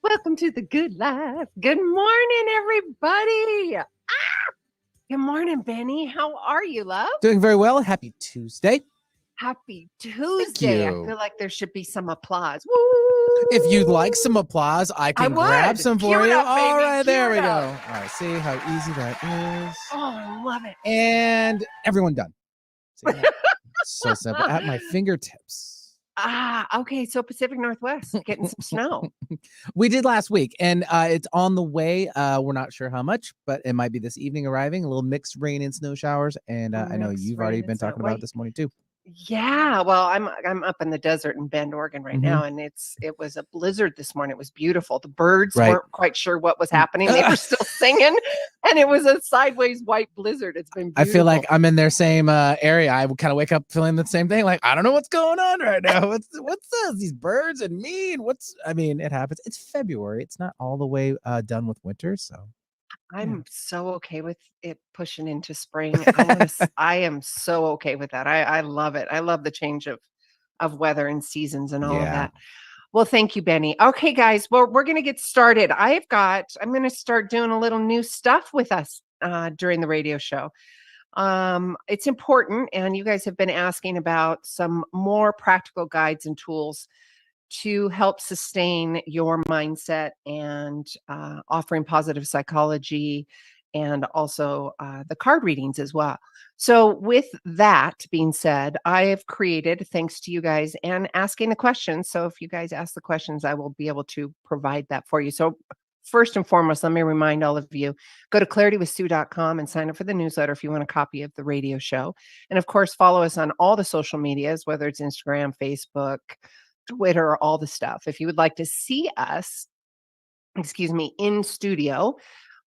Welcome to the good life. Good morning, everybody. Good morning, Benny. How are you, love? Doing very well. Happy Tuesday. Happy Thank Tuesday. I you. feel like there should be some applause. Woo! If you'd like some applause, I I can grab would. some Cue for it you. up, All baby. right, Cue there it we go. up. All right, see how easy that is. Oh, I love it. And everyone done. See that? So simple. At my fingertips. Okay. So Pacific Northwest getting some snow. We did last week, and it's on the way. We're not sure how much, but it might be this evening arriving. A little mixed rain and snow showers. And I know Mixed you've rain already and been snow. talking about this morning too. Yeah, well, I'm up in the desert in Bend, Oregon right Mhm. now, and it was a blizzard this morning. It was beautiful. The birds Right. weren't quite sure what was happening. They were still singing, and it was a sideways white blizzard. It's been I beautiful. feel like I'm in their same area. I would kind of wake up feeling the same thing. Like, I don't know what's going on right now. What's this? These birds and me and it happens. It's February. It's not all the way done with winter. So I'm so okay with it pushing into spring. I am so okay with that. I love it. I love the change of weather and seasons and all of yeah. that. Well, thank you, Benny. Okay, guys. Well, we're going to get started. I'm going to start doing a little new stuff with us during the radio show. It's important, and you guys have been asking about some more practical guides and tools to help sustain your mindset and offering positive psychology and also the card readings as well. So, with that being said, I have created, thanks to you guys and asking the questions. So, if you guys ask the questions, I will be able to provide that for you. So, first and foremost, let me remind all of you, go to claritywithsue.com and sign up for the newsletter if you want a copy of the radio show. And of course, follow us on all the social medias, whether it's Instagram, Facebook, Twitter, all the stuff. If you would like to see us, in studio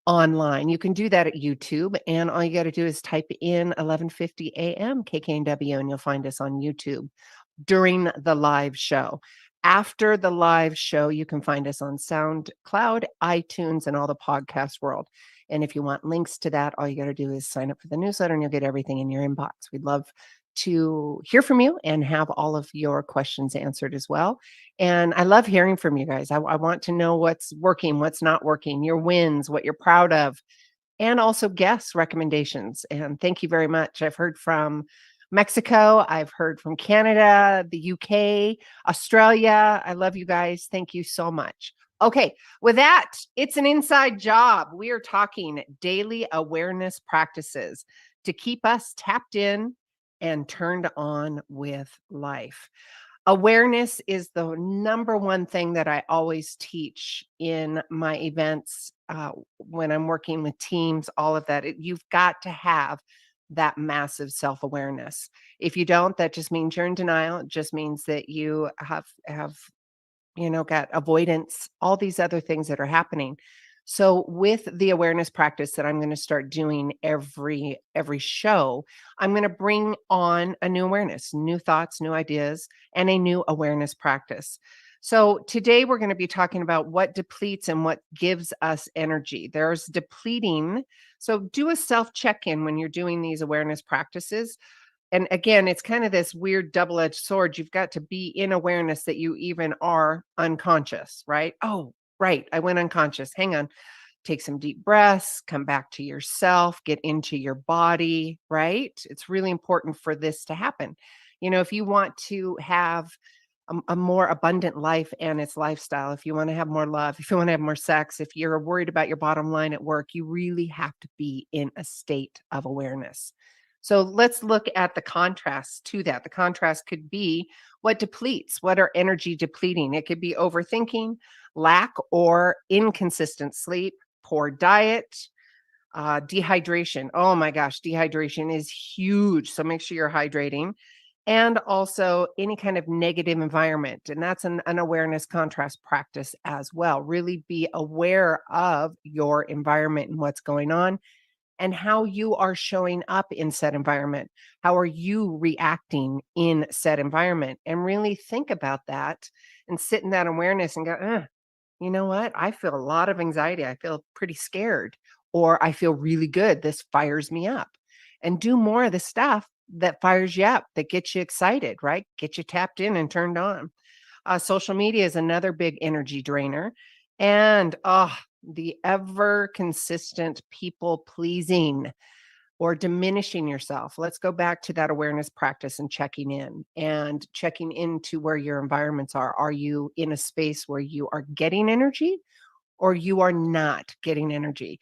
online, you can do that at YouTube. And all you got to do is type in 11:50 a.m. KKNW, and you'll find us on YouTube during the live show. After the live show, you can find us on SoundCloud, iTunes, and all the podcast world. And if you want links to that, all you got to do is sign up for the newsletter and you'll get everything in your inbox. We'd love to hear from you and have all of your questions answered as well. And I love hearing from you guys. I want to know what's working, what's not working, your wins, what you're proud of, and also guest recommendations. And thank you very much. I've heard from Mexico, I've heard from Canada, the UK, Australia. I love you guys. Thank you so much. Okay, with that, it's an inside job. We are talking daily awareness practices to keep us tapped in and turned on with life. Awareness is the number one thing that I always teach in my events when I'm working with teams, all of that. You've got to have that massive self-awareness. If you don't, that just means you're in denial. It just means that you have got avoidance, all these other things that are happening. So with the awareness practice that I'm going to start doing every show, I'm going to bring on a new awareness, new thoughts, new ideas, and a new awareness practice. So today we're going to be talking about what depletes and what gives us energy. There's depleting. So do a self check-in when you're doing these awareness practices. And again, it's kind of this weird double-edged sword. You've got to be in awareness that you even are unconscious, right? Oh, right. I went unconscious. Hang on. Take some deep breaths, come back to yourself, get into your body, right? It's really important for this to happen. If you want to have a more abundant life and its lifestyle, if you want to have more love, if you want to have more sex, if you're worried about your bottom line at work, you really have to be in a state of awareness. So let's look at the contrast to that. The contrast could be what depletes, what are energy depleting. It could be overthinking, lack or inconsistent sleep, poor diet, dehydration. Oh my gosh, dehydration is huge. So make sure you're hydrating. And also any kind of negative environment. And that's an awareness contrast practice as well. Really be aware of your environment and what's going on and how you are showing up in said environment. How are you reacting in said environment? And really think about that and sit in that awareness and go, you know what? I feel a lot of anxiety. I feel pretty scared, or I feel really good. This fires me up. And do more of the stuff that fires you up, that gets you excited, right? Get you tapped in and turned on. Social media is another big energy drainer. And the ever consistent people pleasing or diminishing yourself. Let's go back to that awareness practice and checking into where your environments are. Are you in a space where you are getting energy or you are not getting energy?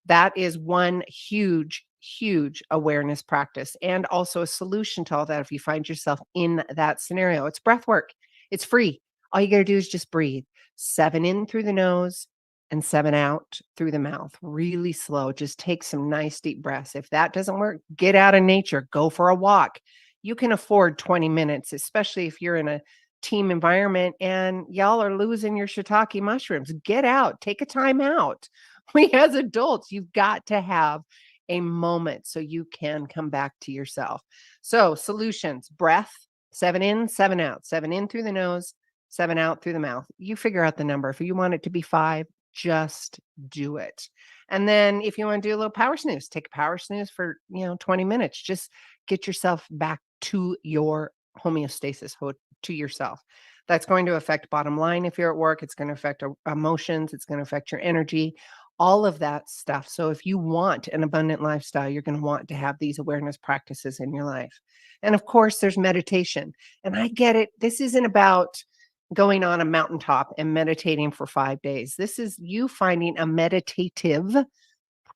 That is one huge, huge awareness practice and also a solution to all that. If you find yourself in that scenario, it's breath work. It's free. All you got to do is just breathe 7 in through the nose and 7 out through the mouth. Really slow. Just take some nice deep breaths. If that doesn't work, get out in nature, go for a walk. You can afford 20 minutes, especially if you're in a team environment and y'all are losing your shiitake mushrooms. Get out, take a time out. We as adults, you've got to have a moment so you can come back to yourself. So, solutions, breath, 7 in, 7 out, 7 in through the nose, 7 out through the mouth. You figure out the number. If you want it to be 5, just do it. And then if you want to do a little power snooze, take a power snooze for, 20 minutes. Just get yourself back to your homeostasis, to yourself. That's going to affect bottom line if you're at work. It's going to affect emotions. It's going to affect your energy, all of that stuff. So if you want an abundant lifestyle, you're going to want to have these awareness practices in your life. And of course, there's meditation. And I get it. This isn't about going on a mountaintop and meditating for 5 days. This is you finding a meditative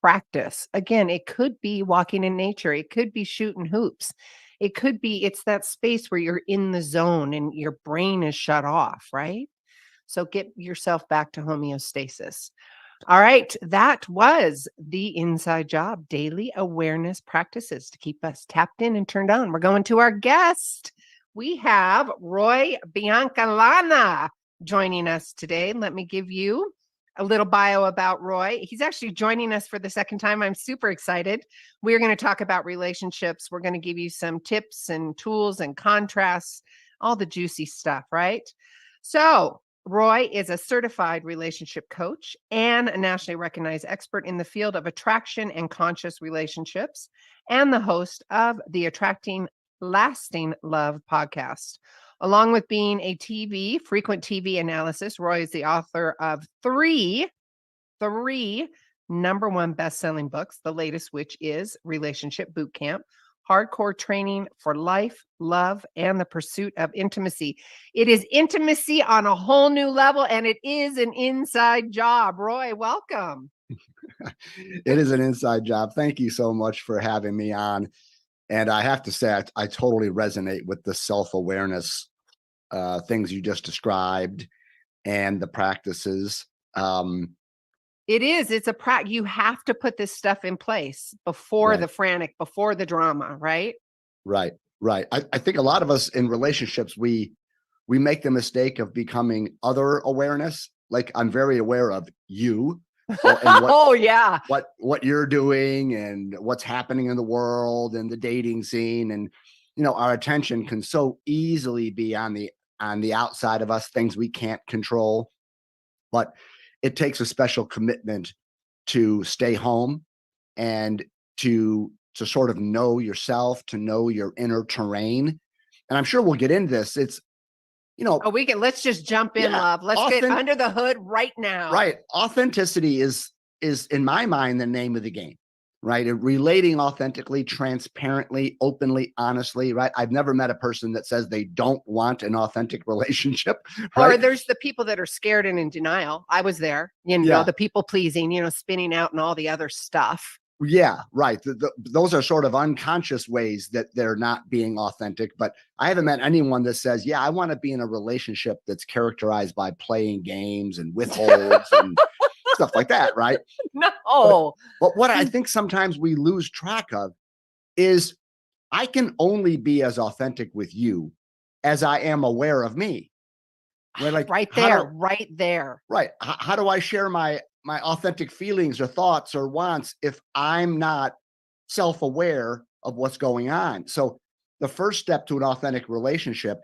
practice. Again, it could be walking in nature. It could be shooting hoops. It could be it's that space where you're in the zone and your brain is shut off, right? So get yourself back to homeostasis. All right, that was the Inside Job daily awareness practices to keep us tapped in and turned on. We're going to our guest. We have Roy Biancalana joining us today. Let me give you a little bio about Roy. He's actually joining us for the second time. I'm super excited. We're going to talk about relationships. We're going to give you some tips and tools and contrasts, all the juicy stuff, right? So, Roy is a certified relationship coach and a nationally recognized expert in the field of attraction and conscious relationships, and the host of the Attracting Lasting Love podcast. Along with being a frequent TV analysis, Roy is the author of three number one best-selling books, the latest which is Relationship Bootcamp, hardcore training for life, love, and the pursuit of intimacy. It is intimacy on a whole new level, and it is an inside job. Roy, welcome. It is an inside job. Thank you so much for having me on. And I have to say, I totally resonate with the self-awareness things you just described and the practices. It is. It's you have to put this stuff in place before Right. the frantic, before the drama, right? Right. I think a lot of us in relationships, we make the mistake of becoming other awareness. Like, I'm very aware of you and what you're doing and what's happening in the world and the dating scene. And, our attention can so easily be on the outside of us, things we can't control. But it takes a special commitment to stay home and to sort of know yourself, to know your inner terrain. And I'm sure we'll get into this. It's, let's just jump in, love. Let's get under the hood right now. Right. Authenticity is in my mind the name of the game, right? Relating authentically, transparently, openly, honestly, right? I've never met a person that says they don't want an authentic relationship, right? Or there's the people that are scared and in denial. I was there, the people pleasing, spinning out and all the other stuff. Yeah, right. Those are sort of unconscious ways that they're not being authentic. But I haven't met anyone that says, yeah, I want to be in a relationship that's characterized by playing games and withholds and stuff like that, right? No. But what I think sometimes we lose track of is I can only be as authentic with you as I am aware of me. Right there. Right. How do I share my authentic feelings or thoughts or wants if I'm not self-aware of what's going on? So the first step to an authentic relationship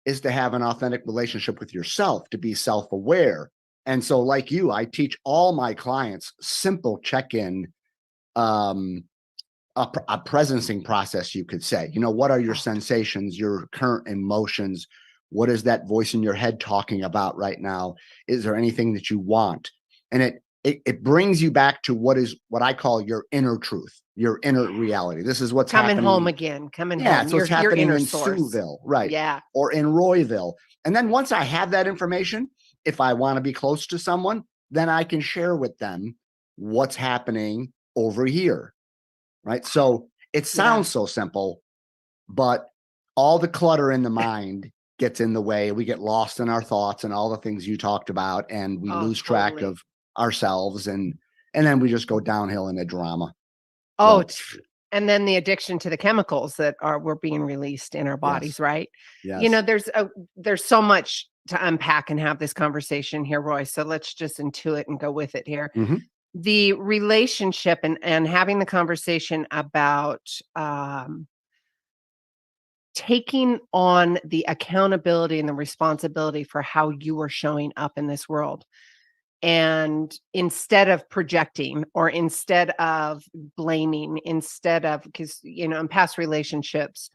is to have an authentic relationship with yourself, to be self-aware. And so, like you, I teach all my clients simple check-in, a presencing process, you could say. What are your sensations, your current emotions? What is that voice in your head talking about right now? Is there anything that you want? And it brings you back to what I call your inner truth, your inner reality. This is what's coming happening. home again, coming yeah, home. it's what's your happening inner in source. Sewville, right? Yeah. Or in Royville. And then once I have that information, if I want to be close to someone, then I can share with them what's happening over here, right? So it sounds so simple, but all the clutter in the mind gets in the way. We get lost in our thoughts and all the things you talked about, and we lose track of ourselves, and then we just go downhill in a drama. Oh, and then the addiction to the chemicals that were being released in our bodies, right? Yes. You know, there's so much to unpack and have this conversation here, Roy. So let's just intuit and go with it here. Mm-hmm. The relationship and having the conversation about taking on the accountability and the responsibility for how you are showing up in this world. And instead of projecting, or instead of blaming, instead of, because, you know, in past relationships,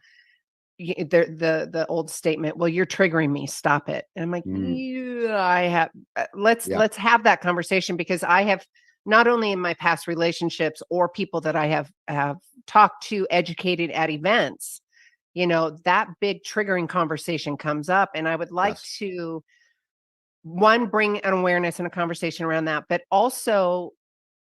the old statement, well, you're triggering me, stop it. And I'm like, yeah, I have, let's have that conversation, because I have, not only in my past relationships or people that I have talked to, educated at events, you know, that big triggering conversation comes up. And I would like to, one, bring an awareness and a conversation around that, but also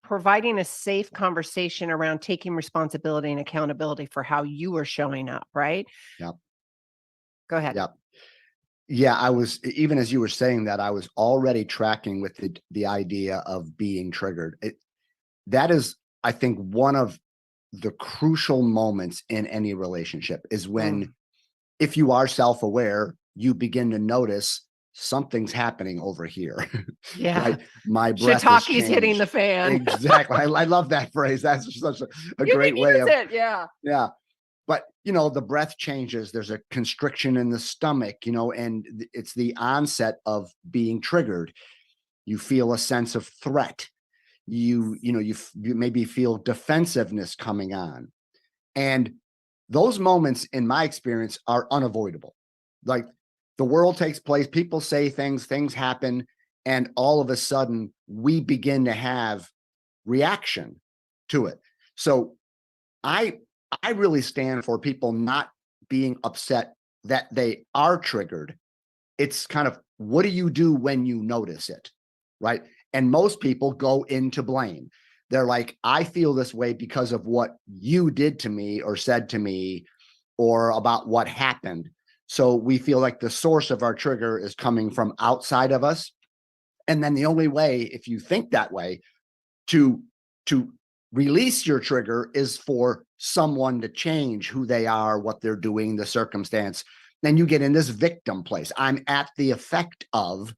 providing a safe conversation around taking responsibility and accountability for how you are showing up, right? Yep. Go ahead. Yep. Yeah, I was, even as you were saying that, I was already tracking with the idea of being triggered. That is, I think, one of the crucial moments in any relationship is when, if you are self-aware, you begin to notice something's happening over here. Yeah. Right? My breath Shiitake's hitting the fan. Exactly. I love that phrase. That's such a great way of it. Yeah. Yeah. But, you know, the breath changes. There's a constriction in the stomach, you know, and it's the onset of being triggered. You feel a sense of threat. You maybe feel defensiveness coming on. And those moments, in my experience, are unavoidable. Like, the world takes place, people say things happen, and all of a sudden we begin to have reaction to it. So I really stand for people not being upset that they are triggered. It's kind of, what do you do when you notice it, right? And most people go into blame. They're like, I feel this way because of what you did to me or said to me, or about what happened. So we feel like the source of our trigger is coming from outside of us. And then the only way, if you think that way, to release your trigger is for someone to change who they are, what they're doing, the circumstance. Then you get in this victim place. I'm at the effect of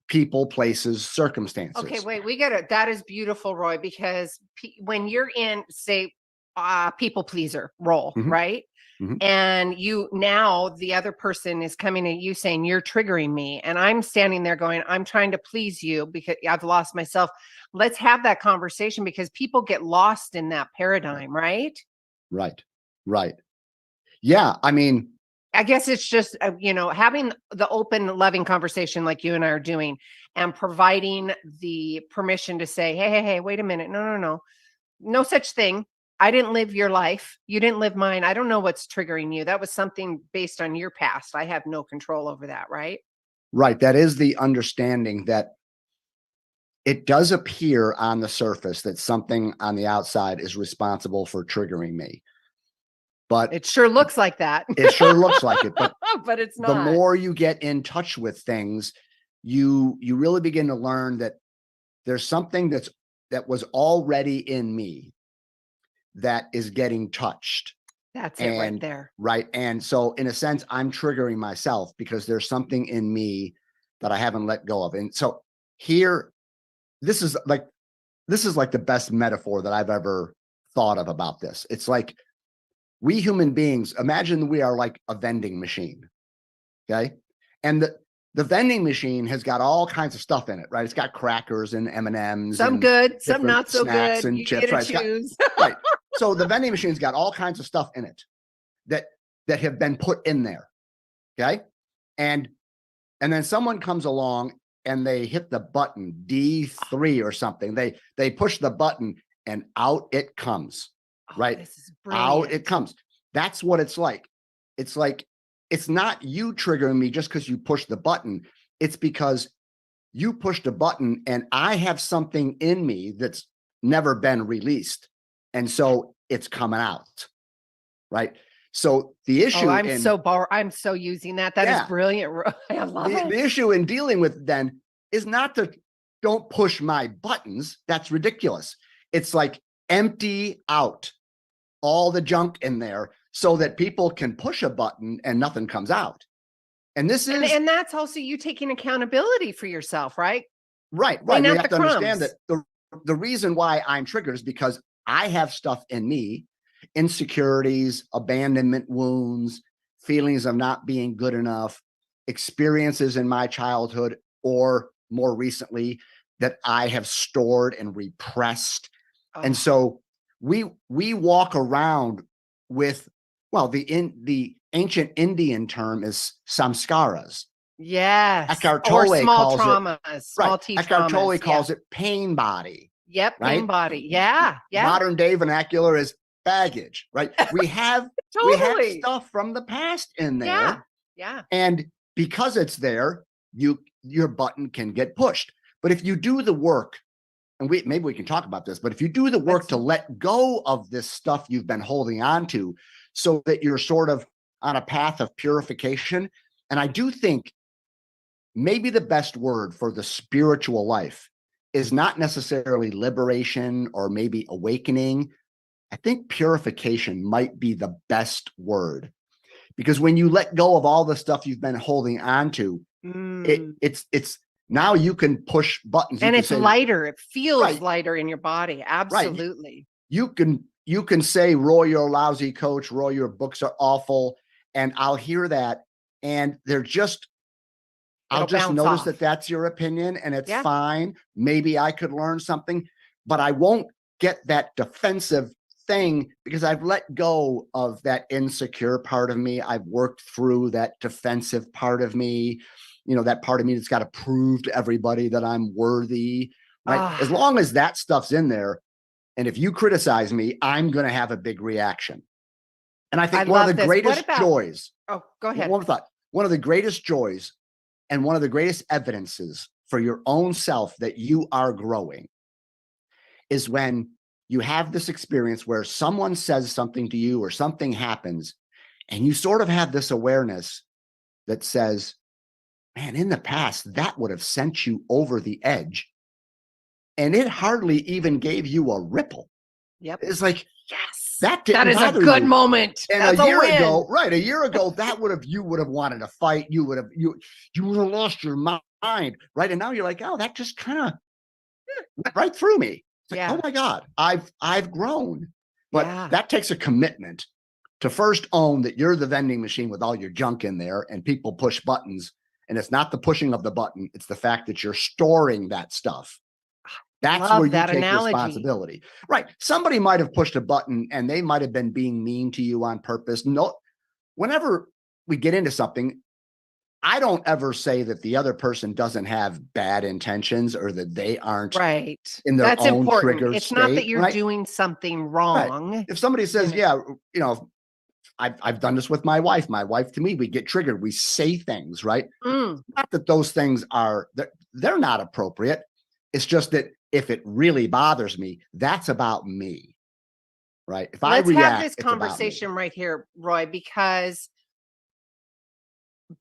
people, places, circumstances. Okay, wait, that is beautiful, Roy, because when you're in, say, people pleaser role, right? And now the other person is coming at you saying, you're triggering me. And I'm standing there going, I'm trying to please you because I've lost myself. Let's have that conversation, because people get lost in that paradigm, right? Right. Yeah. I mean, I guess it's just, having the open, loving conversation like you and I are doing, and providing the permission to say, hey, wait a minute. No such thing. I didn't live your life. You didn't live mine. I don't know what's triggering you. That was something based on your past. I have no control over that, right? Right. That is the understanding that it does appear on the surface that something on the outside is responsible for triggering me. But it sure looks like that. It sure looks like it. But, but it's not. The more you get in touch with things, you really begin to learn that there's something that was already in me that is getting touched. That's it right there. Right. And so, in a sense, I'm triggering myself because there's something in me that I haven't let go of. And so here, this is like the best metaphor that I've ever thought of about this. It's like, we human beings, imagine we are like a vending machine. Okay. And the vending machine has got all kinds of stuff in it, right? It's got crackers and M&Ms. Some good, some not so good. And you chips, get to right? choose. Right. So the vending machine's got all kinds of stuff in it that have been put in there. Okay. And then someone comes along and they hit the button D3 or something. They push the button and out it comes, right? This is Out brilliant. it comes. That's what it's like. It's like, it's not you triggering me just because you push the button. It's because you pushed a button and I have something in me that's never been released. And so it's coming out, right? So the issue I'm so using that. That is brilliant. I love it. The issue in dealing with then is not to don't push my buttons. That's ridiculous. It's like empty out all the junk in there so that people can push a button and nothing comes out. And this is and that's also you taking accountability for yourself, right? Right. We have to understand that the reason why I'm triggered is because I have stuff in me, insecurities, abandonment wounds, feelings of not being good enough, experiences in my childhood, or more recently that I have stored and repressed. And so we walk around with, well, the ancient Indian term is samskaras. Yes. Eckhart Tolle calls traumas, small T Eckhart Tolle traumas. calls it pain body. Yep, right? pain body. Yeah, yeah. Modern day vernacular is baggage, right? We have stuff from the past in there. Yeah, yeah. And because it's there, your button can get pushed. But if you do the work, and maybe we can talk about this, but if you do the work to let go of this stuff you've been holding on to so that you're sort of on a path of purification, and I do think maybe the best word for the spiritual life is not necessarily liberation or maybe awakening. I think purification might be the best word, because when you let go of all the stuff you've been holding on to, it's now you can push buttons. And it's lighter. It feels lighter in your body. Absolutely. Right. You can say, Roy, you're a lousy coach. Roy, your books are awful. And I'll hear that. And they're just, I'll just notice that that's your opinion and it's fine. Maybe I could learn something, but I won't get that defensive thing because I've let go of that insecure part of me. I've worked through that defensive part of me, that part of me that's got to prove to everybody that I'm worthy, right? As long as that stuff's in there, and if you criticize me, I'm going to have a big reaction. And I think one of the greatest joys. Oh, go ahead. One thought. One of the greatest joys and one of the greatest evidences for your own self that you are growing is when you have this experience where someone says something to you or something happens, and you sort of have this awareness that says, man, in the past, that would have sent you over the edge. And it hardly even gave you a ripple. Yep. It's like, yes, that is a good moment. And a year ago, you would have wanted to fight. You would have lost your mind, right? And now you're like, oh, that just kind of went right through me. It's like, oh my God, I've grown. But that takes a commitment to first own that you're the vending machine with all your junk in there and people push buttons. And it's not the pushing of the button. It's the fact that you're storing that stuff. That's where you take responsibility. Right. Somebody might have pushed a button and they might have been being mean to you on purpose. No, whenever we get into something, I don't ever say that the other person doesn't have bad intentions or that they aren't in their own trigger state. It's not that you're doing something wrong. Right. If somebody says, I've done this with my wife. My wife to me, we get triggered. We say things, right? Not that those things they're not appropriate. It's just that if it really bothers me, that's about me, right? If I react, let's have this conversation right here, Roy, because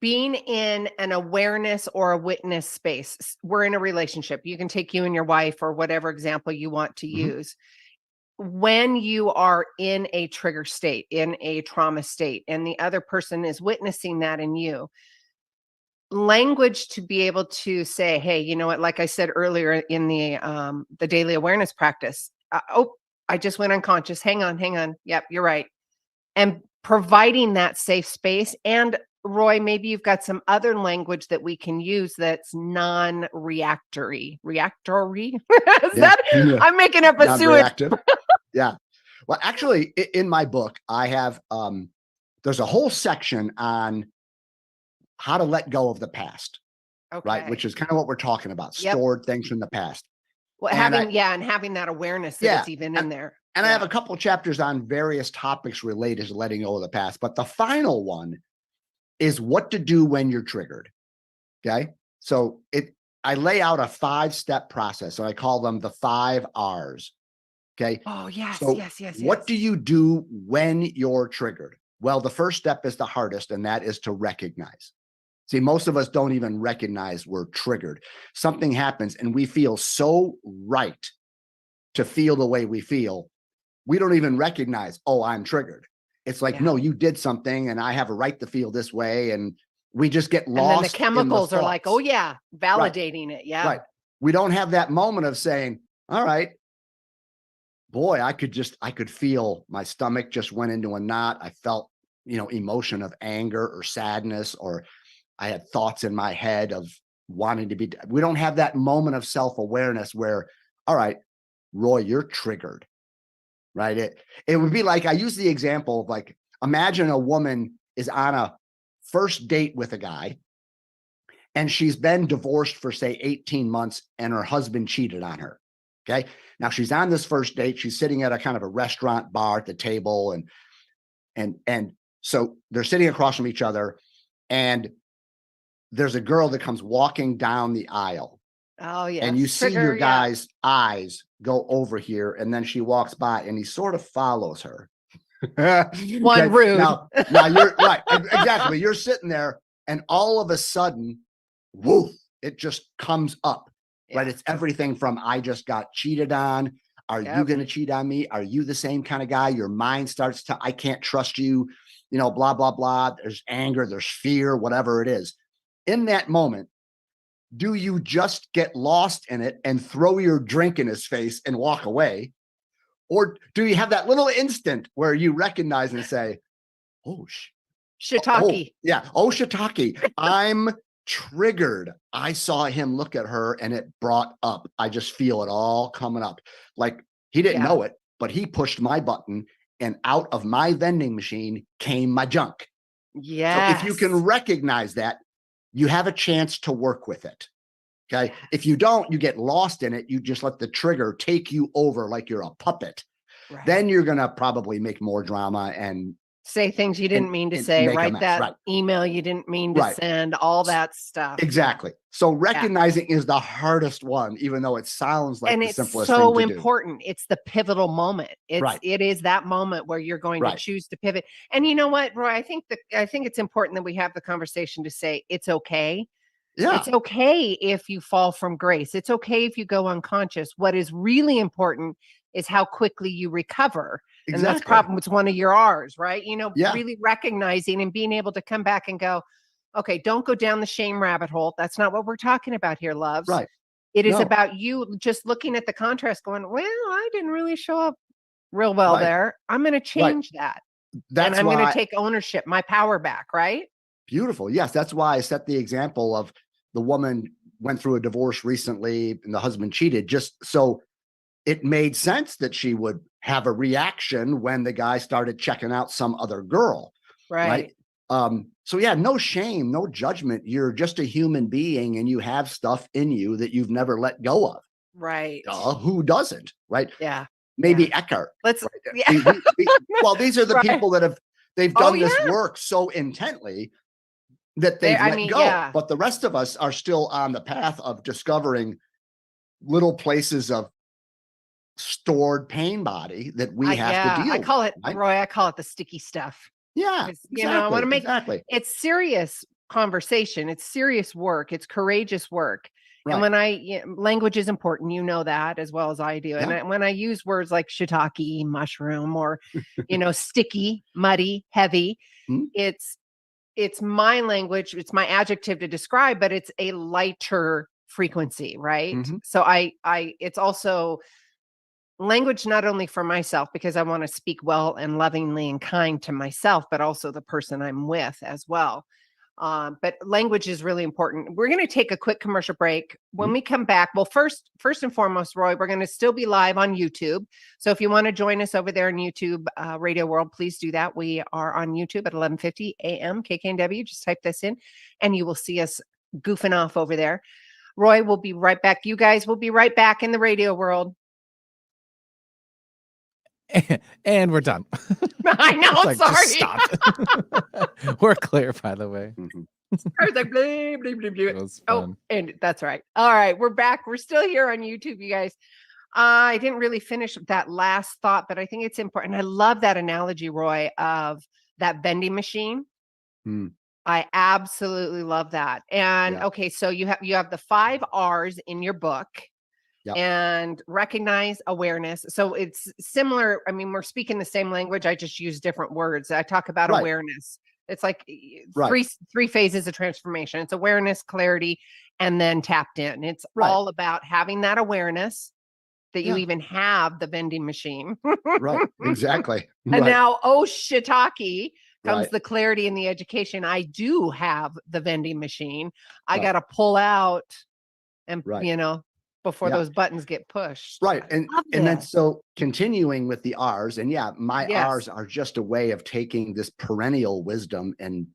being in an awareness or a witness space, we're in a relationship. You can take you and your wife or whatever example you want to use. When you are in a trigger state, in a trauma state, and the other person is witnessing that in you, language to be able to say, hey, you know what, like I said earlier in the daily awareness practice, I just went unconscious. Hang on. Yep, you're right. And providing that safe space. And Roy, maybe you've got some other language that we can use that's non-reactory. Reactory? I'm making up a sewage. Yeah. Well, actually, in my book, I have there's a whole section on how to let go of the past. Okay. Right. Which is kind of what we're talking about. Stored things from the past. Well, and having that awareness that it's even in there. And I have a couple of chapters on various topics related to letting go of the past. But the final one is what to do when you're triggered. Okay. So I lay out a 5-step process. So I call them the 5 R's. Okay. Oh, yes, so yes. What do you do when you're triggered? Well, the first step is the hardest, and that is to recognize. See, most of us don't even recognize we're triggered. Something happens and we feel so right to feel the way we feel. We don't even recognize, oh, I'm triggered. It's like, no, you did something and I have a right to feel this way. And we just get lost. And then the chemicals are like, oh yeah, validating it. Yeah. Right. We don't have that moment of saying, all right, boy, I could feel my stomach just went into a knot. I felt, emotion of anger or sadness, or I had thoughts in my head of wanting to be. We don't have that moment of self-awareness where, all right, Roy, you're triggered, right? It would be like, I use the example of like, imagine a woman is on a first date with a guy and she's been divorced for say 18 months and her husband cheated on her. Okay. Now she's on this first date. She's sitting at a kind of a restaurant bar at the table. And so they're sitting across from each other, and there's a girl that comes walking down the aisle. Oh, yeah. And you see your guy's eyes go over here, and then she walks by and he sort of follows her. One rude. Now you're right. Exactly. You're sitting there and all of a sudden, woof, it just comes up, right? It's everything from, I just got cheated on. Are you going to cheat on me? Are you the same kind of guy? Your mind starts to, I can't trust you, blah, blah, blah. There's anger, there's fear, whatever it is. In that moment, do you just get lost in it and throw your drink in his face and walk away? Or do you have that little instant where you recognize and say, oh, shiitake. Shiitake. I'm triggered. I saw him look at her and it brought up, I just feel it all coming up. Like he didn't know it, but he pushed my button and out of my vending machine came my junk. Yeah. So if you can recognize that, you have a chance to work with it. Okay. If you don't, you get lost in it. You just let the trigger take you over like you're a puppet. Right. Then you're going to probably make more drama and say things you didn't mean to say, write that email you didn't mean to send, all that stuff. Exactly. So recognizing is the hardest one, even though it sounds like the simplest thing to do. And it's so important. It's the pivotal moment. It is that moment where you're going to choose to pivot. And you know what, Roy, I think it's important that we have the conversation to say it's okay. Yeah. It's okay if you fall from grace. It's okay if you go unconscious. What is really important is how quickly you recover. Exactly. And that's probably it's one of your R's, right? Really recognizing and being able to come back and go, okay, don't go down the shame rabbit hole. That's not what we're talking about here, loves. Right. It is about you just looking at the contrast going, well, I didn't really show up real well there. I'm going to change that. And I'm going to take ownership, my power back, right? Beautiful. Yes. That's why I set the example of the woman went through a divorce recently and the husband cheated, just so it made sense that she would have a reaction when the guy started checking out some other girl. Right. So yeah, no shame, no judgment. You're just a human being and you have stuff in you that you've never let go of. Right. Who doesn't? Right. Yeah. Maybe Eckhart. Let's, well, these are the people that they've done this work so intently that they've let go. Yeah. But the rest of us are still on the path of discovering little places of stored pain body that we have to deal with. I call it, right? Roy, I call it the sticky stuff. Yeah. Exactly, I want to make it's serious conversation. It's serious work. It's courageous work. Right. And when language is important, you know that as well as I do. Yeah. And when I use words like shiitake, mushroom, or, sticky, muddy, heavy, it's my language. It's my adjective to describe, but it's a lighter frequency. Right. Mm-hmm. So it's also language, not only for myself, because I want to speak well and lovingly and kind to myself, but also the person I'm with as well. But language is really important. We're going to take a quick commercial break. When we come back, well, first and foremost, Roy, we're going to still be live on YouTube. So if you want to join us over there on YouTube, Radio World, please do that. We are on YouTube at 11:50 a.m. KKNW. Just type this in and you will see us goofing off over there. Roy will be right back. You guys will be right back in the radio world. And we're done. I know. Like, sorry. Stop. We're clear, by the way. I was like, blah, blah, blah, blah. It was fun. And that's right. All right, we're back. We're still here on YouTube, you guys. I didn't really finish that last thought, but I think it's important. I love that analogy, Roy, of that vending machine. I absolutely love that. And okay, so you have the 5 R's in your book. Yep. And recognize, awareness. So it's similar. I mean, we're speaking the same language. I just use different words. I talk about awareness. It's like three phases of transformation. It's awareness, clarity, and then tapped in. It's all about having that awareness that you even have the vending machine. Right. Exactly. And now, shiitake comes the clarity and the education. I do have the vending machine. I got to pull out and, before those buttons get pushed. Right. And then so continuing with the R's, and my R's are just a way of taking this perennial wisdom and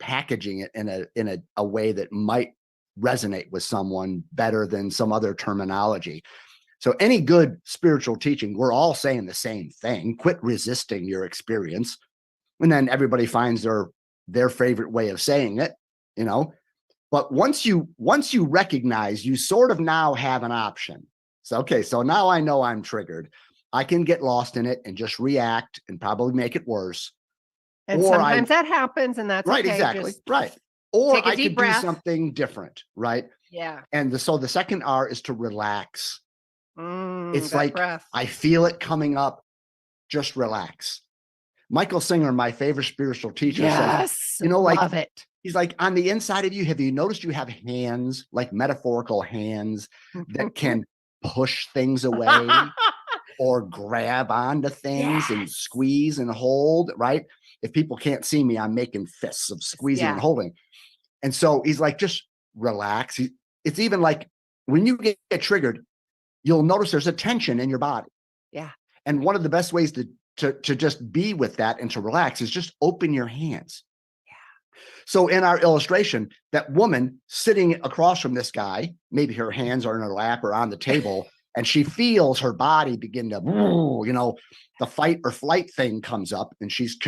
packaging it in a way that might resonate with someone better than some other terminology. So any good spiritual teaching, we're all saying the same thing. Quit resisting your experience. And then everybody finds their favorite way of saying it, But once you recognize, you sort of now have an option. So, okay, so now I know I'm triggered. I can get lost in it and just react and probably make it worse. And sometimes that happens, and that's right, okay. Exactly, right. Or I could do something different, right? Yeah. And so the second R is to relax. It's like breath. I feel it coming up. Just relax. Michael Singer, my favorite spiritual teacher, says, love it. He's like, on the inside of you, have you noticed you have hands, like metaphorical hands that can push things away or grab onto things and squeeze and hold, right? If people can't see me, I'm making fists of squeezing and holding. And so he's like, just relax. It's even like when you get triggered, you'll notice there's a tension in your body. Yeah. And one of the best ways to just be with that and to relax is just open your hands. So in our illustration, that woman sitting across from this guy, maybe her hands are in her lap or on the table, and she feels her body begin to, the fight or flight thing comes up and she's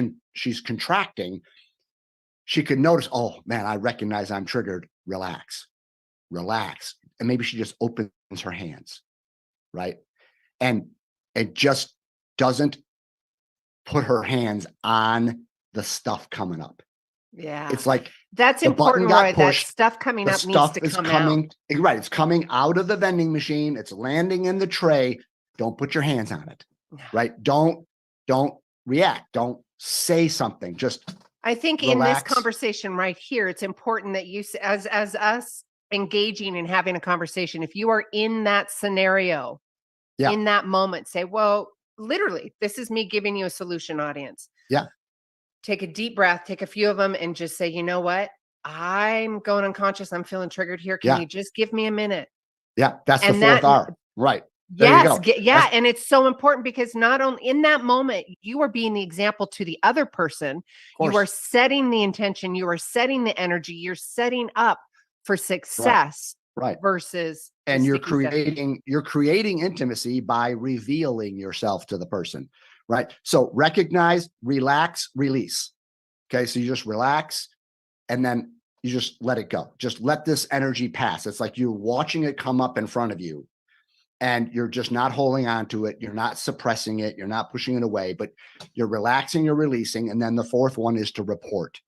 contracting. She could notice, oh man, I recognize I'm triggered. Relax. And maybe she just opens her hands, right? And it just doesn't put her hands on the stuff coming up. Yeah. It's like that's important, Roy. That stuff coming up needs to come out. Right. It's coming out of the vending machine. It's landing in the tray. Don't put your hands on it. Right. Don't react. Don't say something. Just I think relax. In this conversation right here, it's important that you, as us engaging and having a conversation, if you are in that scenario, in that moment, say, well, literally, this is me giving you a solution, audience. Yeah. Take a deep breath, take a few of them and just say, you know what? I'm going unconscious. I'm feeling triggered here. Can you just give me a minute? Yeah. That's the fourth R. Right. Yes. Yeah. And it's so important because not only in that moment, you are being the example to the other person. You are setting the intention. You are setting the energy. You're setting up for success. Right. Versus. And you're creating intimacy by revealing yourself to the person. Right. So recognize, relax, release. Okay. So you just relax and then you just let it go. Just let this energy pass. It's like you're watching it come up in front of you and you're just not holding on to it. You're not suppressing it. You're not pushing it away, but you're relaxing, you're releasing. And then the fourth one is to report,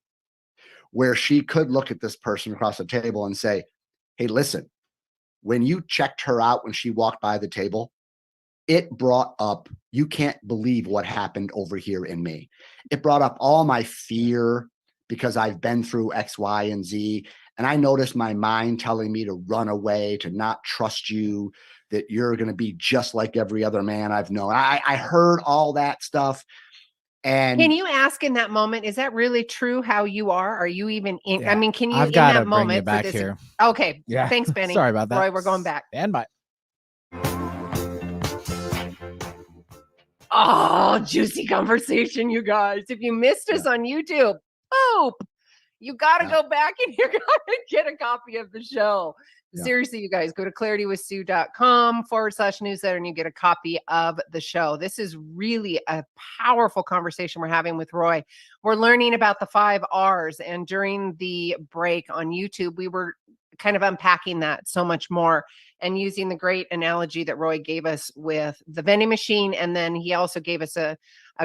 where she could look at this person across the table and say, hey, listen, when you checked her out when she walked by the table, it brought up, you can't believe what happened over here in me. It brought up all my fear because I've been through X, Y, and Z. And I noticed my mind telling me to run away, to not trust you, that you're going to be just like every other man I've known. I heard all that stuff. And can you ask in that moment, is that really true how you are? Are you even in? I mean, can you I've in got to that bring you moment back for this? here. Okay. Yeah. Thanks, Benny. Sorry about that. Roy, we're going back. And bye. Oh, juicy conversation, you guys. If you missed us on YouTube, poop. You got to go back and you're going to get a copy of the show. Seriously, you guys, go to claritywithsue.com/newsletter and you get a copy of the show. This is really a powerful conversation we're having with Roy. We're learning about the 5 R's. And during the break on YouTube, we were kind of unpacking that so much more and using the great analogy that Roy gave us with the vending machine. And then he also gave us a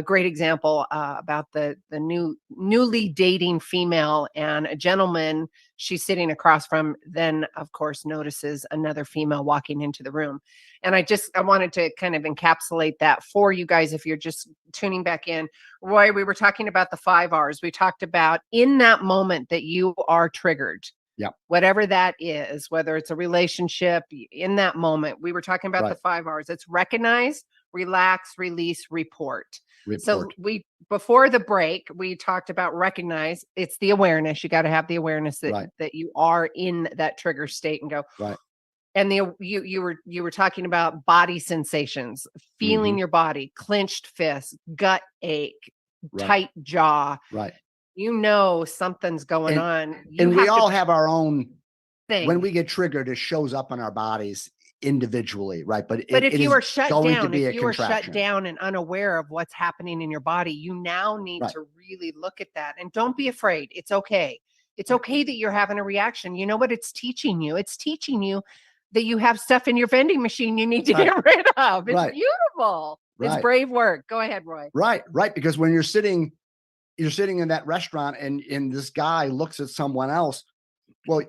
great example about the newly dating female and a gentleman she's sitting across from, then of course notices another female walking into the room. And I wanted to kind of encapsulate that for you guys if you're just tuning back in. Roy, we were talking about the 5 R's. We talked about in that moment that you are triggered. Yeah. Whatever that is, whether it's a relationship, in that moment, we were talking about the 5 R's. It's recognize, relax, release, report. So before the break, we talked about recognize. It's the awareness. You got to have the awareness that you are in that trigger state and go. Right. And you were talking about body sensations, feeling your body, clenched fists, gut ache, tight jaw. Right. You know something's going on. And we all have our own thing. When we get triggered, it shows up on our bodies individually, right? But if you are shut down, if you are shut down and unaware of what's happening in your body, you now need to really look at that. And don't be afraid. It's okay. It's okay that you're having a reaction. You know what it's teaching you? It's teaching you that you have stuff in your vending machine you need to get rid of. It's beautiful. It's brave work. Go ahead, Roy. Right. Because when you're sitting in that restaurant and this guy looks at someone else, well,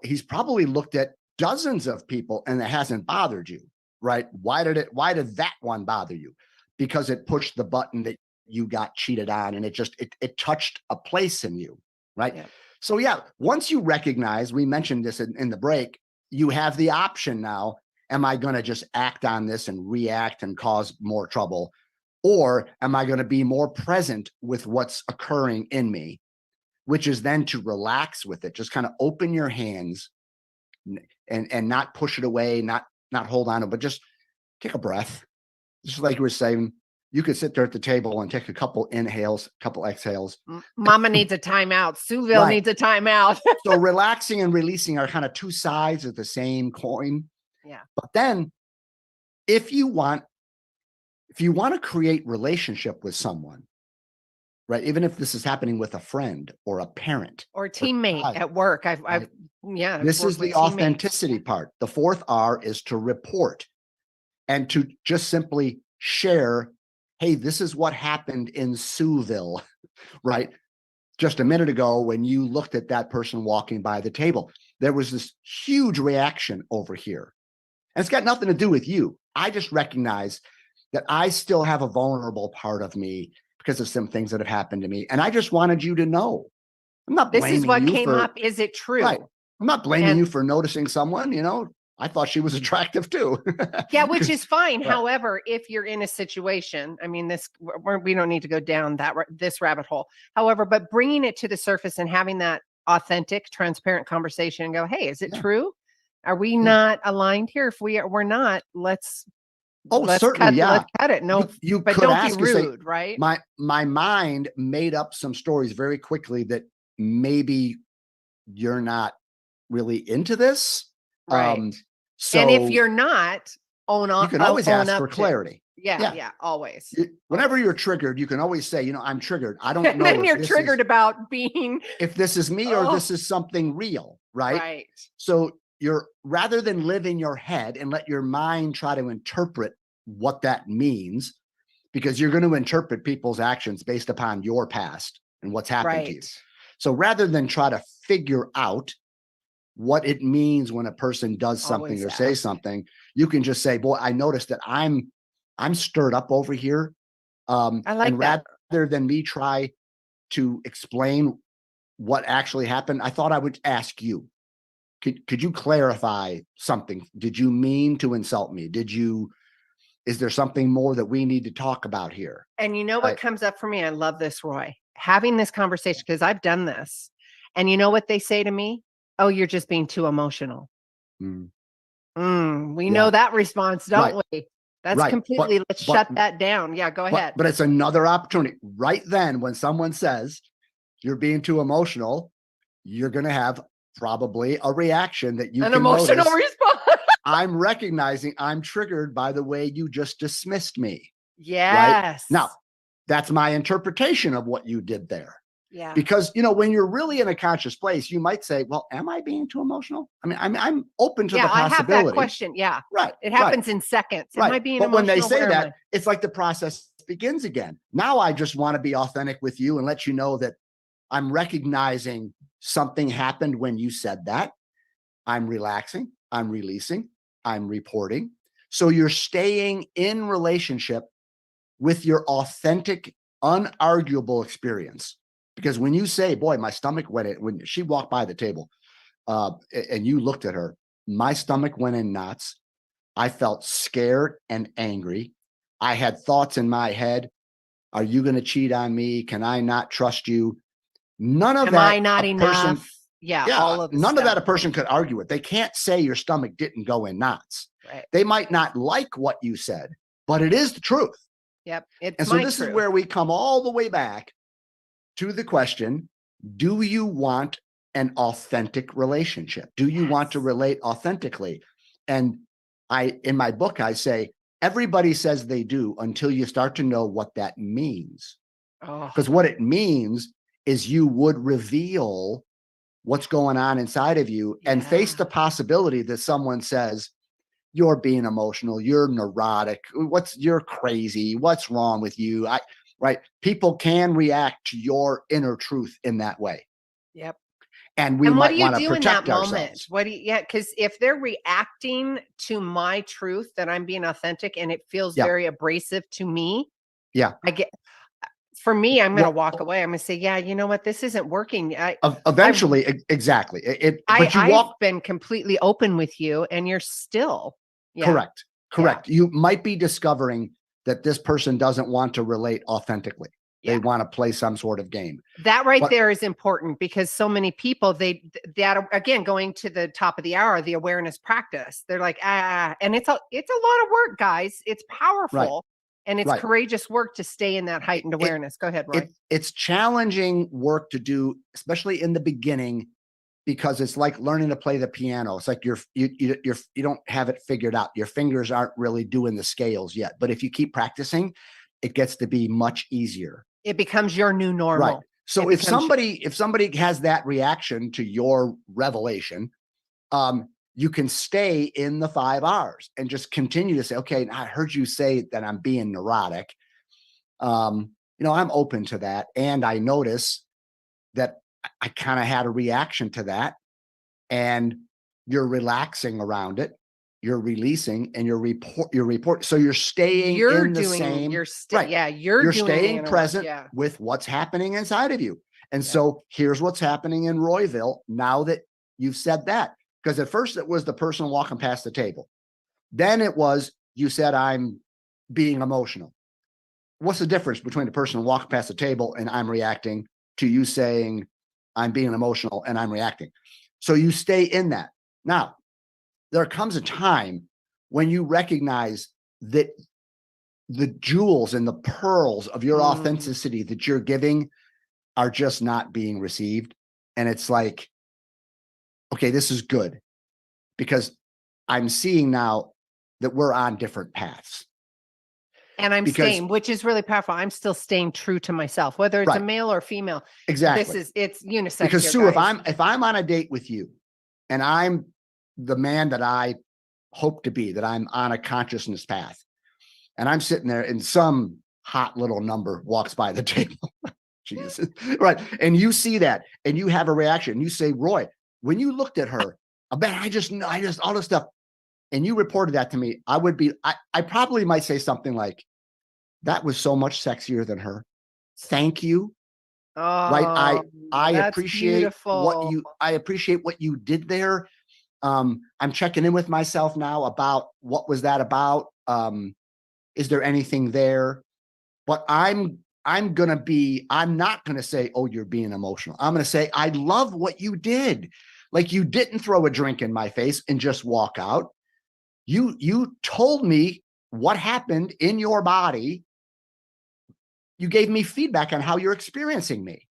he's probably looked at dozens of people and it hasn't bothered you, right? Why did that one bother you? Because it pushed the button that you got cheated on and it touched a place in you, right? Yeah. So once you recognize, we mentioned this in the break, you have the option now. Am I going to just act on this and react and cause more trouble? Or am I going to be more present with what's occurring in me, which is then to relax with it, just kind of open your hands and not push it away, not hold on to it, but just take a breath. Just like you were saying, you could sit there at the table and take a couple inhales, a couple exhales. Mama needs a timeout. Sueville needs a timeout. So relaxing and releasing are kind of two sides of the same coin. Yeah. But then if you want to create relationship with someone, right? Even if this is happening with a friend or a parent or a teammate at work. This is the authenticity part. The 4th R is to report and to just simply share, hey, this is what happened in Sueville, right? Just a minute ago when you looked at that person walking by the table, there was this huge reaction over here. And it's got nothing to do with you. I just recognize that I still have a vulnerable part of me because of some things that have happened to me. And I just wanted you to know. I'm not blaming you. This is what came up. Is it true? Right. I'm not blaming you for noticing someone, I thought she was attractive too. Yeah, which is fine. Right. However, if you're in a situation, I mean, we don't need to go down this rabbit hole. However, but bringing it to the surface and having that authentic, transparent conversation and go, hey, is it true? Are we not aligned here? If we're not, let's certainly, let's cut it. No, but don't be rude, say, right? My mind made up some stories very quickly that maybe you're not really into this. Right. So and if you're not, you can always ask for clarity. Yeah, always. Whenever you're triggered, you can always say, I'm triggered. I don't know. And then you're triggered about being. If this is me or this is something real, right? Right. So rather than live in your head and let your mind try to interpret what that means, because you're going to interpret people's actions based upon your past and what's happened to you. So rather than try to figure out what it means when a person does something or say something, you can just say, boy, I noticed that I'm stirred up over here. I like and that. Rather than me try to explain what actually happened, I thought I would ask you, could you clarify something? Did you mean to insult me? Did you Is there something more that we need to talk about here? And you know what comes up for me? I love this, Roy. Having this conversation, because I've done this. And you know what they say to me? Oh, you're just being too emotional. We know that response, don't we? That's completely, let's shut that down. Yeah, go ahead. But it's another opportunity. Right then, when someone says you're being too emotional, you're going to have probably a reaction that you an can emotional notice. Response. I'm recognizing I'm triggered by the way you just dismissed me. Yes. Right? Now, that's my interpretation of what you did there. Yeah. Because, you know, when you're really in a conscious place, you might say, well, am I being too emotional? I mean, I'm open to the possibility. I have that question. Yeah. Right. It happens in seconds. Am I being but emotional? When they say that, it's like the process begins again. Now I just want to be authentic with you and let you know that I'm recognizing something happened when you said that. I'm relaxing, I'm releasing, I'm reporting. So you're staying in relationship with your authentic, unarguable experience. Because when you say, boy, my stomach went in, when she walked by the table and you looked at her, my stomach went in knots. I felt scared and angry. I had thoughts in my head. Are you going to cheat on me? Can I not trust you? None of that. Am I not enough? All of none of that a person could argue with. They can't say your stomach didn't go in knots. Right. They might not like what you said, but it is the truth. Yep. And so this is where we come all the way back to the question, do you want an authentic relationship? Do you want to relate authentically? And in my book, I say, everybody says they do until you start to know what that means. Because what it means is you would reveal what's going on inside of you and face the possibility that someone says, you're being emotional, you're neurotic, you're crazy, what's wrong with you? Right? People can react to your inner truth in that way. Yep. And we might want to protect ourselves. Moment? What do you, because if they're reacting to my truth that I'm being authentic and it feels very abrasive to me, for me, I'm going to walk away. I'm going to say, yeah, you know what? This isn't working. Eventually, exactly. I've been completely open with you and you're still. Correct. You might be discovering that this person doesn't want to relate authentically. They want to play some sort of game. That there is important because so many people, that again, going to the top of the hour, the awareness practice, they're like, and it's a lot of work, guys. It's powerful. And it's courageous work to stay in that heightened awareness. Go ahead, Roy. It's challenging work to do, especially in the beginning, because it's like learning to play the piano. It's like you don't have it figured out. Your fingers aren't really doing the scales yet. But if you keep practicing, it gets to be much easier. It becomes your new normal. Right. So if somebody has that reaction to your revelation, you can stay in the 5 R's and just continue to say, okay, I heard you say that I'm being neurotic. You know, I'm open to that. And I notice that I kind of had a reaction to that. And you're relaxing around it. You're releasing and you're report. So you're staying in the same. You're staying present with what's happening inside of you. And so here's what's happening in Royville now that you've said that. Because at first it was the person walking past the table. Then it was, you said, I'm being emotional. What's the difference between the person walking past the table and I'm reacting to you saying I'm being emotional and I'm reacting? So you stay in that. Now, there comes a time when you recognize that the jewels and the pearls of your authenticity that you're giving are just not being received. And it's like, okay, this is good because I'm seeing now that we're on different paths. And I'm staying, which is really powerful. I'm still staying true to myself, whether it's a male or female. Exactly. It's unisex. Because Sue, if I'm on a date with you and I'm the man that I hope to be, that I'm on a consciousness path, and I'm sitting there and some hot little number walks by the table. Jesus. Right. And you see that and you have a reaction. You say, Roy, when you looked at her, I just all this stuff. And you reported that to me. I probably might say something like, that was so much sexier than her. Thank you. Right. I appreciate what you did there. I'm checking in with myself now about what was that about. Is there anything there? But I'm not going to say, oh, you're being emotional. I'm going to say, I love what you did. Like, you didn't throw a drink in my face and just walk out. You told me what happened in your body. You gave me feedback on how you're experiencing me.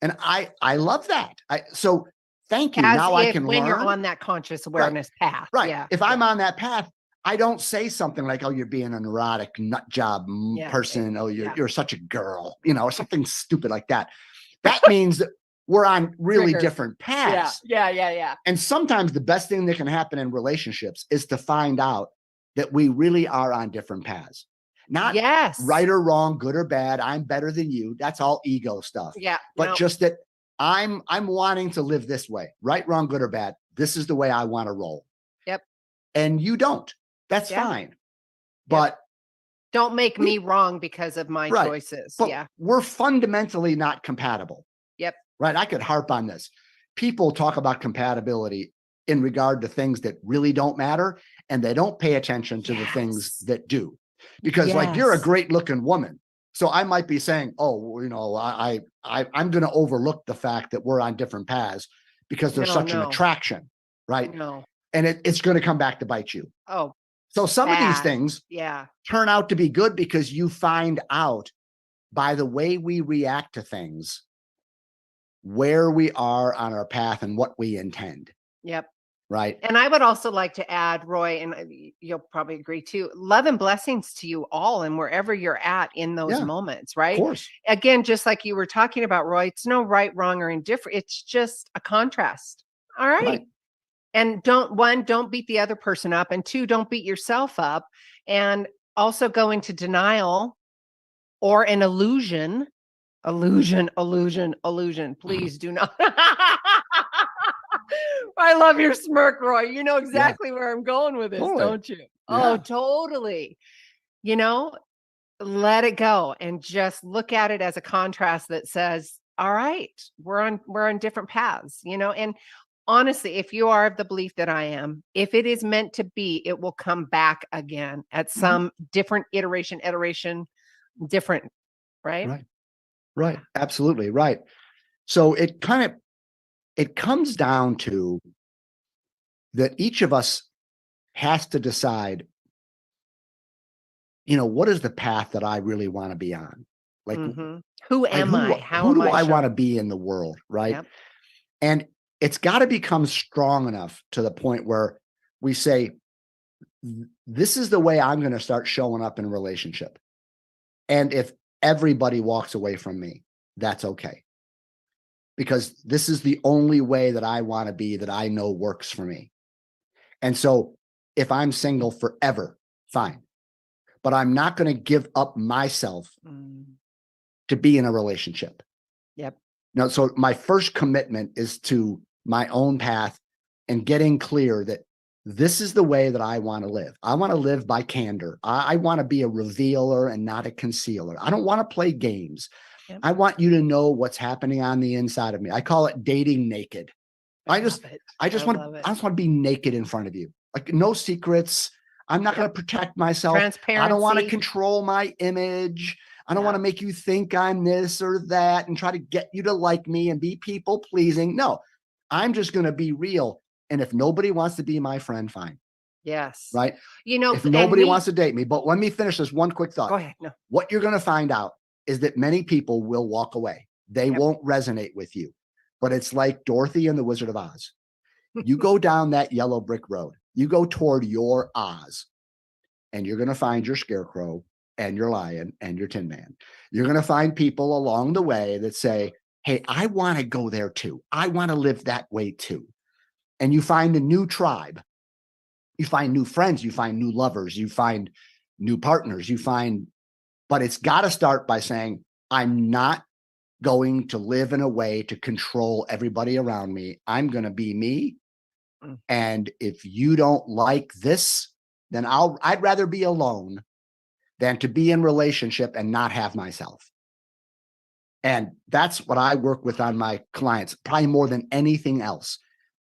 And I love that. So thank you. Now I can learn. When you're on that conscious awareness path. Right. Yeah. If I'm on that path, I don't say something like, oh, you're being a neurotic nut job person. Oh, you're such a girl, or something stupid like that. That means that we're on really different paths. Yeah. And sometimes the best thing that can happen in relationships is to find out that we really are on different paths. Not right or wrong, good or bad. I'm better than you. That's all ego stuff. Yeah. But just that I'm wanting to live this way. Right, wrong, good or bad. This is the way I want to roll. Yep. And you don't. That's fine. But don't make me wrong because of my choices. But we're fundamentally not compatible. Yep. Right. I could harp on this. People talk about compatibility in regard to things that really don't matter, and they don't pay attention to the things that do. Because like, you're a great looking woman. So I might be saying, oh, I'm going to overlook the fact that we're on different paths because there's such an attraction. Right. No. And it's going to come back to bite you. Oh. So some of these things turn out to be good because you find out by the way we react to things, where we are on our path and what we intend. Yep. Right. And I would also like to add, Roy, and you'll probably agree too, love and blessings to you all and wherever you're at in those moments, right? Of course. Again, just like you were talking about, Roy, it's no right, wrong, or indifferent. It's just a contrast. All right. And don't beat the other person up. And 2, don't beat yourself up. And also go into denial or an illusion. Please do not. I love your smirk, Roy. You know exactly where I'm going with this, don't you? Oh, totally. Let it go and just look at it as a contrast that says, all right, we're on different paths, and honestly, if you are of the belief that I am, if it is meant to be, it will come back again at some different iteration, different, right? Right. Absolutely. Right. So it comes down to that each of us has to decide, what is the path that I really want to be on? Like, who am I? Who do I want to be in the world? Right. Yep. And it's got to become strong enough to the point where we say, this is the way I'm going to start showing up in a relationship. And if everybody walks away from me, that's okay. Because this is the only way that I want to be, that I know works for me. And so if I'm single forever, fine. But I'm not going to give up myself to be in a relationship. Yep. Now, so my first commitment is to my own path and getting clear that this is the way that I want to live. I want to live by candor. I want to be a revealer and not a concealer. I don't want to play games. Yep. I want you to know what's happening on the inside of me. I call it dating naked. I just want to be naked in front of you. Like, no secrets. I'm not going to protect myself. Transparency. I don't want to control my image. I don't want to make you think I'm this or that and try to get you to like me and be people pleasing. No, I'm just going to be real. And if nobody wants to be my friend, fine. Yes. Right. If nobody wants to date me, but let me finish this one quick thought. Go ahead. No. What you're going to find out is that many people will walk away. They won't resonate with you, but it's like Dorothy and the Wizard of Oz. You go down that yellow brick road, you go toward your Oz, and you're going to find your scarecrow and your lion and your tin man. You're going to find people along the way that say, hey, I want to go there too. I want to live that way too. And you find a new tribe. You find new friends. You find new lovers. You find new partners. But it's got to start by saying, I'm not going to live in a way to control everybody around me. I'm going to be me. And if you don't like this, then I'd rather be alone than to be in relationship and not have myself. And that's what I work with on my clients, probably more than anything else,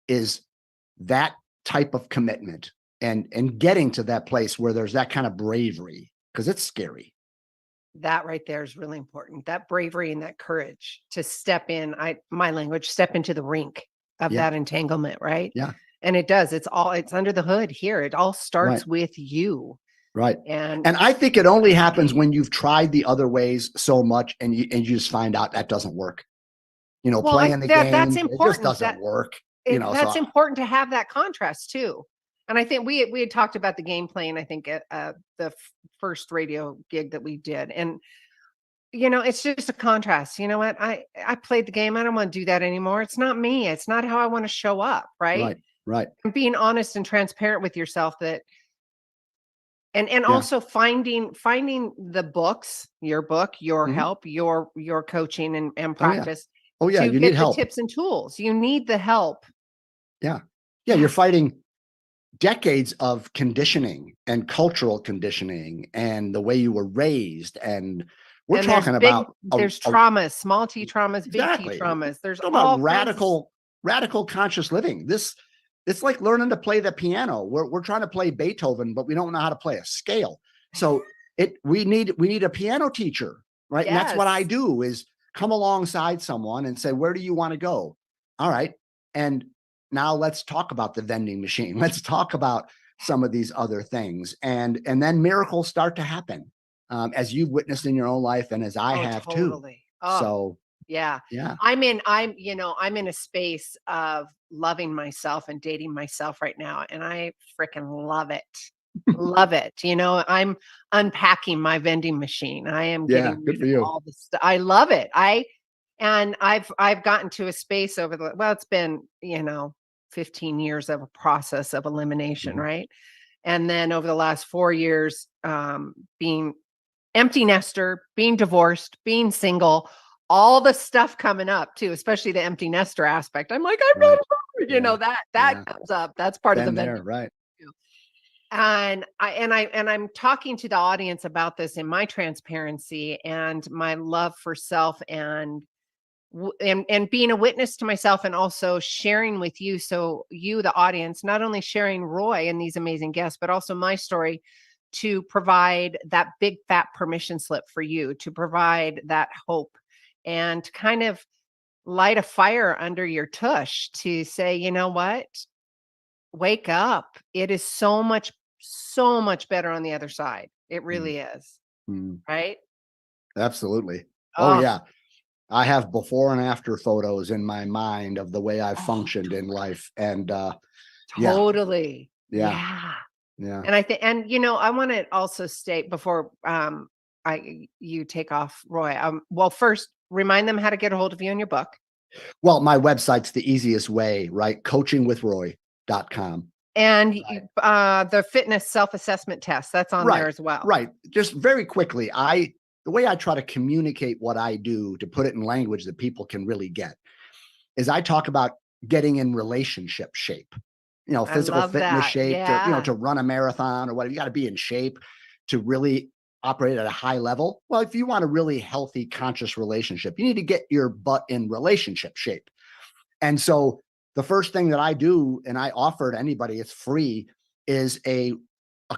is that type of commitment and getting to that place where there's that kind of bravery because it's scary. That right there is really important. That bravery and that courage to step in, my language, step into the rink of that entanglement, right? Yeah. And it does. It's under the hood here. It all starts with you. Right. And I think it only happens when you've tried the other ways so much and you just find out that doesn't work. Playing the game, that's important. It just doesn't work. That's important to have that contrast too. And I think we had talked about the game playing, I think, at the first radio gig that we did. And, it's just a contrast. You know what? I played the game. I don't want to do that anymore. It's not me. It's not how I want to show up. Right. Right. And being honest and transparent with yourself and also finding the books, your book, your help, your coaching and practice. Oh yeah. To You get need help. the tips and tools. You need the help. Yeah. Yeah. You're fighting decades of conditioning and cultural conditioning and the way you were raised. And we're talking about there's traumas, small T traumas, big T traumas. There's all radical conscious living. It's like learning to play the piano. We're trying to play Beethoven, but we don't know how to play a scale. So we need a piano teacher, right? And that's what I do, is come alongside someone and say, where do you want to go? All right. And now let's talk about the vending machine. Let's talk about some of these other things. And then miracles start to happen, as you've witnessed in your own life and as I have totally. Too. Oh, so yeah. I'm in a space of loving myself and dating myself right now. And I freaking love it. Love it. I'm unpacking my vending machine. I am getting rid of all the stuff. I love it. I've gotten to a space it's been, 15 years of a process of elimination. Right. And then over the last 4 years, being empty nester, being divorced, being single, all the stuff coming up too, especially the empty nester aspect. I'm like, that comes up. That's part of the vending. Right. And I'm talking to the audience about this in my transparency and my love for self and being a witness to myself and also sharing with you. So you, the audience, not only sharing Roy and these amazing guests, but also my story to provide that big fat permission slip for you, to provide that hope and to kind of light a fire under your tush to say, you know what? Wake up. It is so much better on the other side. It really is. Right? Absolutely. Oh yeah. I have before and after photos in my mind of the way I've functioned in life. And totally. Yeah. And I think, I want to also state before you take off, Roy. Well, first remind them how to get a hold of you and your book. Well, my website's the easiest way, right? coachingwithroy.com. And the fitness self-assessment test, that's on there as well. Right. Just very quickly, the way I try to communicate what I do, to put it in language that people can really get, is I talk about getting in relationship shape, physical fitness shape, to run a marathon or whatever. You got to be in shape to really operate at a high level. Well, if you want a really healthy, conscious relationship, you need to get your butt in relationship shape. And so the first thing that I do, and I offer to anybody, it's free, is a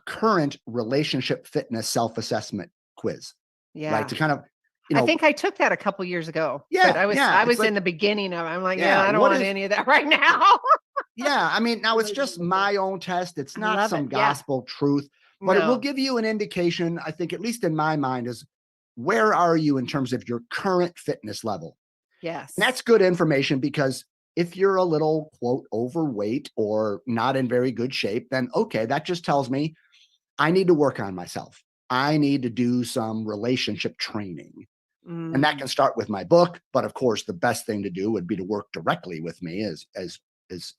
current relationship fitness self-assessment quiz. Yeah. Right. To kind of, I think I took that a couple years ago. Yeah. But I was in the beginning of it. I'm like, I don't want any of that right now. Yeah. I mean, now it's just my own test. It's not some gospel truth, but it will give you an indication, I think, at least in my mind, is where are you in terms of your current fitness level? Yes. And that's good information, because if you're a little, quote, overweight or not in very good shape, then okay, that just tells me I need to work on myself. I need to do some relationship training. And that can start with my book. But of course, the best thing to do would be to work directly with me as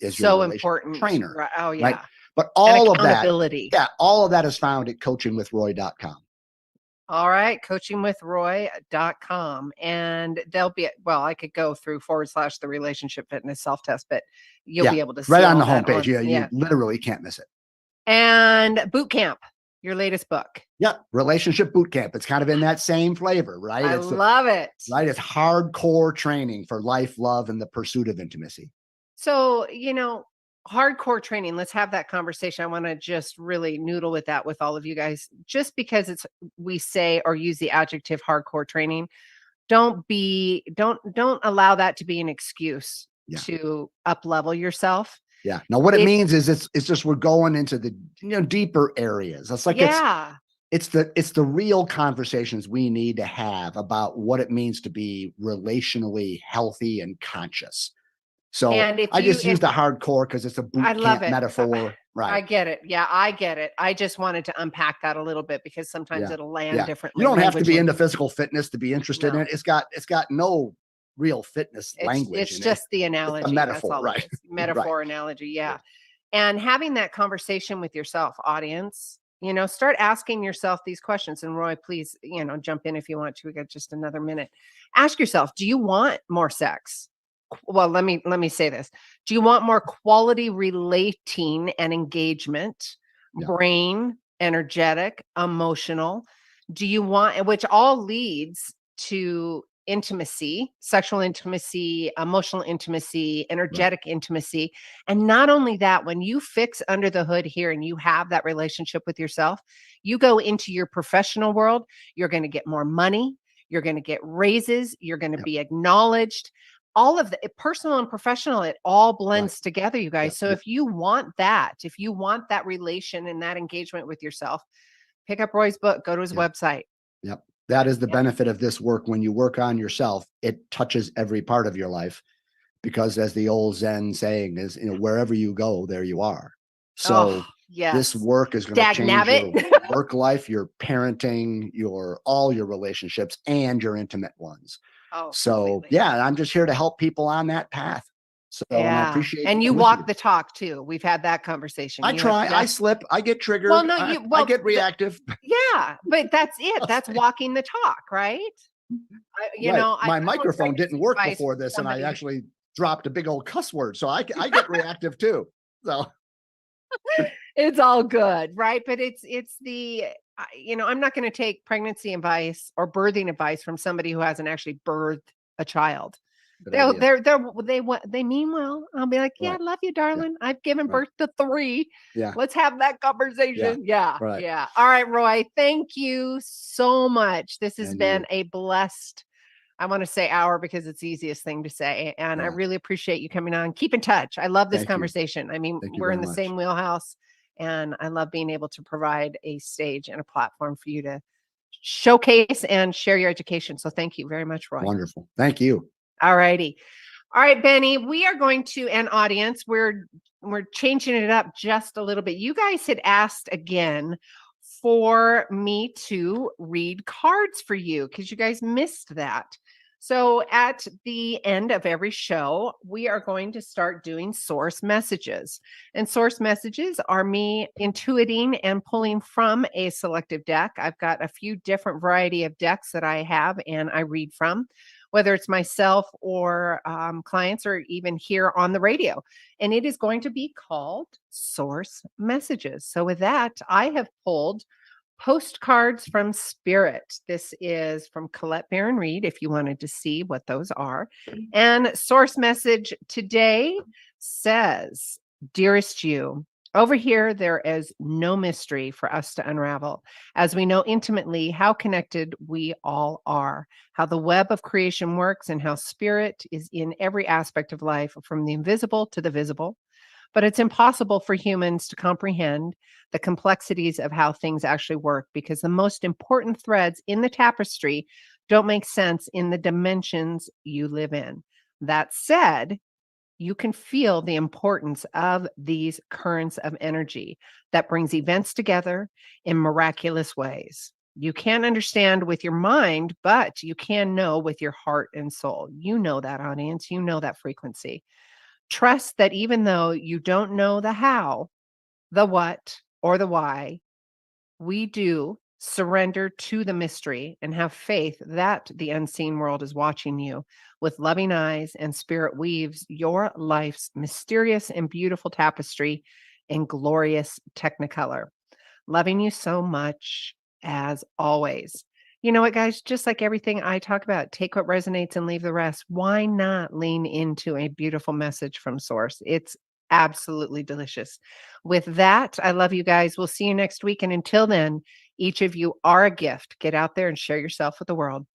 so your important trainer. Right. Oh yeah. Right? But all of that, all of that is found at coachingwithroy.com. All right. Coachingwithroy.com. And there'll be, I could go through / the relationship fitness self-test, but you'll be able to see right on the homepage. You literally can't miss it. And Bootcamp, your latest book. Yep. Relationship Bootcamp. It's kind of in that same flavor, right? I love it. Right. It's hardcore training for life, love, and the pursuit of intimacy. So, hardcore training. Let's have that conversation. I want to just really noodle with that with all of you guys. Just because we say or use the adjective hardcore training, don't allow that to be an excuse to up level yourself. Yeah. Now what it means is it's just we're going into the deeper areas. It's like it's the real conversations we need to have about what it means to be relationally healthy and conscious. So I just use the hardcore because it's a boot camp metaphor. Right. I get it. Yeah, I get it. I just wanted to unpack that a little bit because sometimes it'll land differently. You don't have to be into physical fitness to be interested in it. It's got no real fitness language. It's just the analogy. It's a metaphor, right? Metaphor, analogy. Yeah. And having that conversation with yourself, audience, start asking yourself these questions. And Roy, please, jump in if you want to. We got just another minute. Ask yourself, do you want more sex? Well, let me say this. Do you want more quality relating and engagement, brain, energetic, emotional? Do you want, which all leads to intimacy, sexual intimacy, emotional intimacy, energetic intimacy. And not only that, when you fix under the hood here and you have that relationship with yourself, you go into your professional world, you're going to get more money, you're going to get raises, you're going to be acknowledged. All of the personal and professional, it all blends together, you guys. So if you want that relation and that engagement with yourself, pick up Roy's book, go to his website. Yep. That is the benefit of this work. When you work on yourself, it touches every part of your life, because as the old Zen saying is, wherever you go, there you are. So this work is going to change your work life, your parenting, all your relationships, and your intimate ones. So I'm just here to help people on that path. So and I appreciate and you walk the talk too. We've had that conversation. I try, I slip, I get triggered. Well, no, I get reactive. Yeah, but that's it. That's walking the talk, right? My microphone didn't work before this, and I actually dropped a big old cuss word. So I get reactive too. So it's all good, right? But it's the I'm not going to take pregnancy advice or birthing advice from somebody who hasn't actually birthed a child. They mean well. I'll be like, I love you, darling. I've given birth to 3. Yeah. Let's have that conversation. Yeah. All right, Roy. Thank you so much. This has been a blessed, I want to say hour because it's the easiest thing to say. And I really appreciate you coming on. Keep in touch. I love this conversation. I mean, we're in the same wheelhouse, and I love being able to provide a stage and a platform for you to showcase and share your education. So thank you very much, Roy. Wonderful. Thank you. All righty. All right, Benny, we are going to, and audience, we're changing it up just a little bit. You guys had asked again for me to read cards for you because you guys missed that. So at the end of every show, we are going to start doing source messages. And source messages are me intuiting and pulling from a selective deck. I've got a few different variety of decks that I have and I read from, whether it's myself or clients or even here on the radio. And it is going to be called Source Messages. So with that, I have pulled Postcards from Spirit. This is from Colette Baron Reed, if you wanted to see what those are. And source message today says, Dearest you, over here, there is no mystery for us to unravel, as we know intimately how connected we all are, how the web of creation works, and how spirit is in every aspect of life, from the invisible to the visible. But it's impossible for humans to comprehend the complexities of how things actually work, because the most important threads in the tapestry don't make sense in the dimensions you live in. That said, you can feel the importance of these currents of energy that brings events together in miraculous ways. You can't understand with your mind, but you can know with your heart and soul. You know that, audience. You know that frequency. Trust that even though you don't know the how, the what, or the why, we do surrender to the mystery and have faith that the unseen world is watching you with loving eyes, and spirit weaves your life's mysterious and beautiful tapestry in glorious technicolor. Loving you so much, as always. You know what, guys? Just like everything I talk about, take what resonates and leave the rest. Why not lean into a beautiful message from Source? It's absolutely delicious. With that, I love you guys. We'll see you next week. And until then, each of you are a gift. Get out there and share yourself with the world.